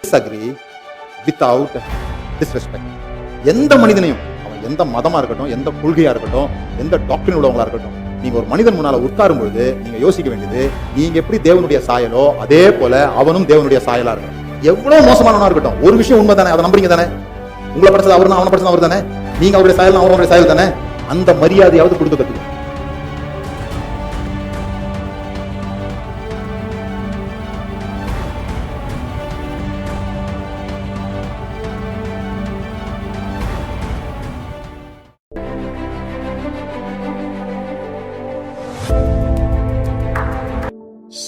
disagree without disrespect. எந்த மனிதனையும், அவன் எந்த மதமா இருக்கட்டும், எந்த கொள்கையா இருக்கட்டும், எந்த டாக்டரின் உள்ளவங்களா இருக்கட்டும், நீங்க ஒரு மனிதன் முன்னால உட்காரும் பொழுது நீங்க யோசிக்க வேண்டியது, நீங்க எப்படி தேவனுடைய சாயலோ அதே போல அவனும் தேவனுடைய சாயலா இருக்கணும். எவ்வளவு மோசமானவனா இருக்கட்டும், ஒரு விஷயம் உண்மை தானே, அதை நம்புறீங்க தானே? உங்களை படிச்சது அவரு, அவனை படிச்சது அவர் தானே, நீங்க அவருடைய சாயல், அவருடைய சாயல் தானே. அந்த மரியாதையாவது கொடுத்து கத்துக்கணும்.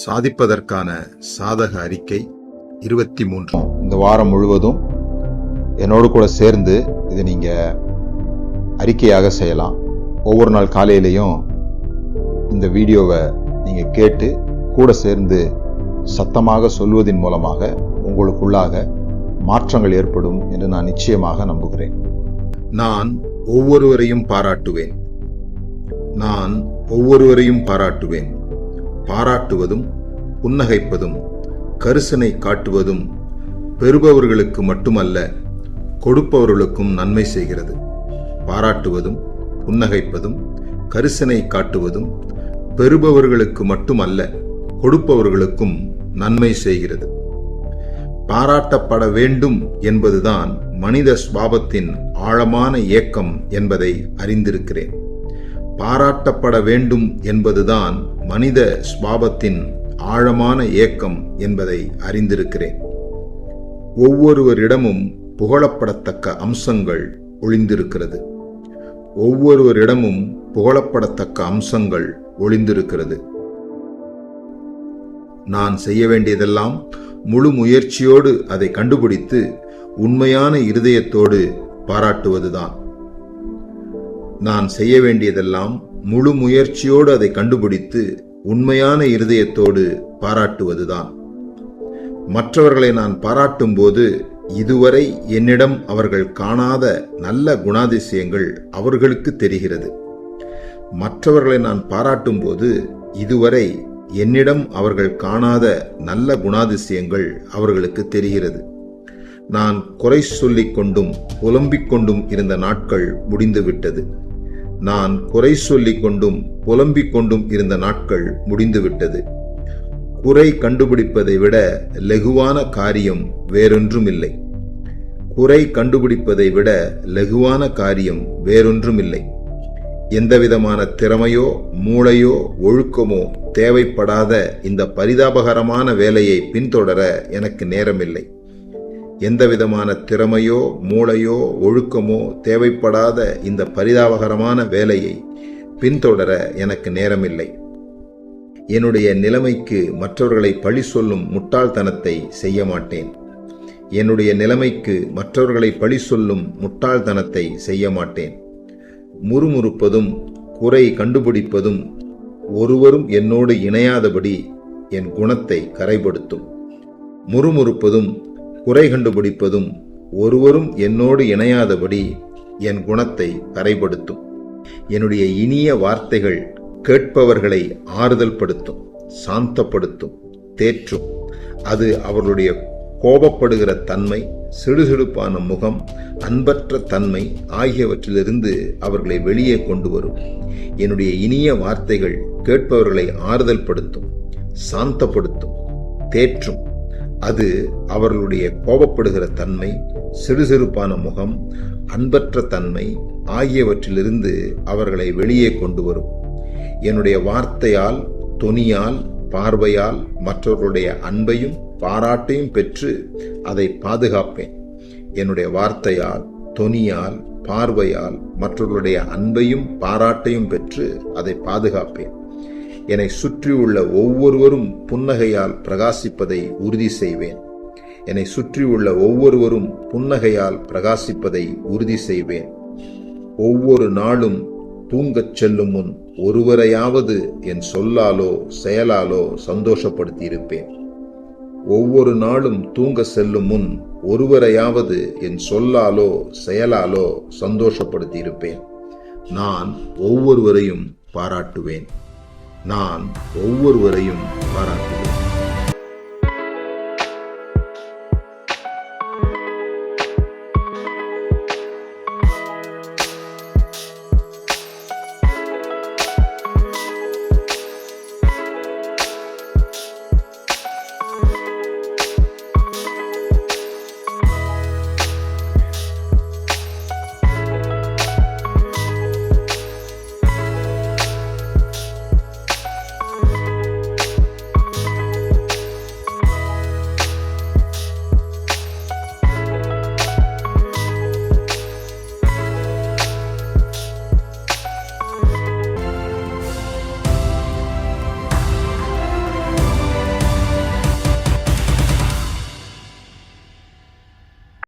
சாதிப்பதற்கான சாதக அறிக்கை 23. இந்த வாரம் முழுவதும் என்னோடு கூட சேர்ந்து இதை நீங்க அறிக்கையாக செய்யலாம். ஒவ்வொரு நாள் காலையிலையும் இந்த வீடியோவை நீங்க கேட்டு கூட சேர்ந்து சத்தமாக சொல்வதன் மூலமாக உங்களுக்குள்ளாக மாற்றங்கள் ஏற்படும் என்று நான் நிச்சயமாக நம்புகிறேன். நான் ஒவ்வொருவரையும் பாராட்டுவேன். நான் ஒவ்வொருவரையும் பாராட்டுவேன். பாராட்டுவதும் புன்னகைப்பதும் கரிசனை காட்டுவதும் பெறுபவர்களுக்கு மட்டுமல்ல, கொடுப்பவர்களுக்கும் நன்மை செய்கிறது. பாராட்டுவதும் புன்னகைப்பதும் கரிசனை காட்டுவதும் பெறுபவர்களுக்கு மட்டுமல்ல, கொடுப்பவர்களுக்கும் நன்மை செய்கிறது. பாராட்டப்பட வேண்டும் என்பதுதான் மனித சுபாவத்தின் ஆழமான ஏக்கம் என்பதை அறிந்திருக்கிறேன். பாராட்டப்பட வேண்டும் என்பதுதான் மனித சுபாவத்தின் ஆழமான ஏக்கம் என்பதை அறிந்திருக்கிறேன். ஒவ்வொருவரிடமும் புகழப்படத்தக்க அம்சங்கள் ஒளிந்திருக்கிறது. ஒவ்வொருவரிடமும் புகழப்படத்தக்க அம்சங்கள் ஒளிந்திருக்கிறது. நான் செய்ய வேண்டியதெல்லாம் முழு முயற்சியோடு அதை கண்டுபிடித்து உண்மையான இருதயத்தோடு பாராட்டுவதுதான். நான் செய்ய வேண்டியதெல்லாம் முழு முயற்சியோடு அதை கண்டுபிடித்து உண்மையான இருதயத்தோடு பாராட்டுவதுதான். மற்றவர்களை நான் பாராட்டும் போது இதுவரை என்னிடம் அவர்கள் காணாத நல்ல குணாதிசயங்கள் அவர்களுக்கு தெரிகிறது. மற்றவர்களை நான் பாராட்டும் போது இதுவரை என்னிடம் அவர்கள் காணாத நல்ல குணாதிசயங்கள் அவர்களுக்கு தெரிகிறது. நான் குறை சொல்லிக் கொண்டும் புலம்பிக் கொண்டும் இருந்த நாட்கள் முடிந்துவிட்டது. நான் குறை சொல்லிக் கொண்டும் புலம்பிக் கொண்டும் இருந்த நாட்கள் முடிந்துவிட்டது. குறை கண்டுபிடிப்பதை விட லகுவான காரியம் வேறொன்றுமில்லை. குறை கண்டுபிடிப்பதை விட லகுவான காரியம் வேறொன்றுமில்லை. எந்தவிதமான திறமையோ மூளையோ ஒழுக்கமோ தேவைப்படாத இந்த பரிதாபகரமான வேலையை பின்தொடர எனக்கு நேரமில்லை. எந்தவிதமான திறமையோ மூளையோ ஒழுக்கமோ தேவைப்படாத இந்த பரிதாபகரமான வேலையை பின்தொடர எனக்கு நேரமில்லை. என்னுடைய நிலைமைக்கு மற்றவர்களை பழி சொல்லும் முட்டாள்தனத்தை செய்ய மாட்டேன். என்னுடைய நிலைமைக்கு மற்றவர்களை பழி சொல்லும் முட்டாள்தனத்தை செய்ய மாட்டேன். முறுமுறுப்பதும் குறை கண்டுபிடிப்பதும் ஒருவரும் என்னோடு இணையாதபடி என் குணத்தை கரைப்படுத்தும். முறுமுறுப்பதும் குறை கண்டுபிடிப்பதும் ஒருவரும் என்னோடு இணையாதபடி என் குணத்தை கரைப்படுத்தும். என்னுடைய இனிய வார்த்தைகள் கேட்பவர்களை ஆறுதல் படுத்தும், சாந்தப்படுத்தும், தேற்றும். அது அவர்களுடைய கோபப்படுகிற தன்மை, சிடுசிடுப்பான முகம், அன்பற்ற தன்மை ஆகியவற்றிலிருந்து அவர்களை வெளியே கொண்டு வரும். என்னுடைய இனிய வார்த்தைகள் கேட்பவர்களை ஆறுதல் படுத்தும், சாந்தப்படுத்தும், தேற்றும். அது அவர்களுடைய கோபப்படுகிற தன்மை, சிடுசிறுப்பான முகம், அன்பற்ற தன்மை ஆகியவற்றிலிருந்து அவர்களை வெளியே கொண்டு வரும். என்னுடைய வார்த்தையால், தொனியால், பார்வையால் மற்றவர்களுடைய அன்பையும் பாராட்டையும் பெற்று அதை பாதுகாப்பேன். என்னுடைய வார்த்தையால், தொனியால், பார்வையால் மற்றவர்களுடைய அன்பையும் பாராட்டையும் பெற்று அதை பாதுகாப்பேன். என்னை சுற்றியுள்ள ஒவ்வொருவரும் புன்னகையால் பிரகாசிப்பதை உறுதி செய்வேன். என்னை சுற்றியுள்ள ஒவ்வொருவரும் புன்னகையால் பிரகாசிப்பதை உறுதி செய்வேன். ஒவ்வொரு நாளும் தூங்கச் செல்லும் முன் ஒருவரையாவது என் சொல்லாலோ செயலாலோ சந்தோஷப்படுத்தி இருப்பேன். ஒவ்வொரு நாளும் தூங்க செல்லும் முன் ஒருவரையாவது என் சொல்லாலோ செயலாலோ சந்தோஷப்படுத்தி இருப்பேன். நான் ஒவ்வொருவரையும் பாராட்டுவேன். நான் ஒவ்வொருவரையும் பாராட்டுவேன்.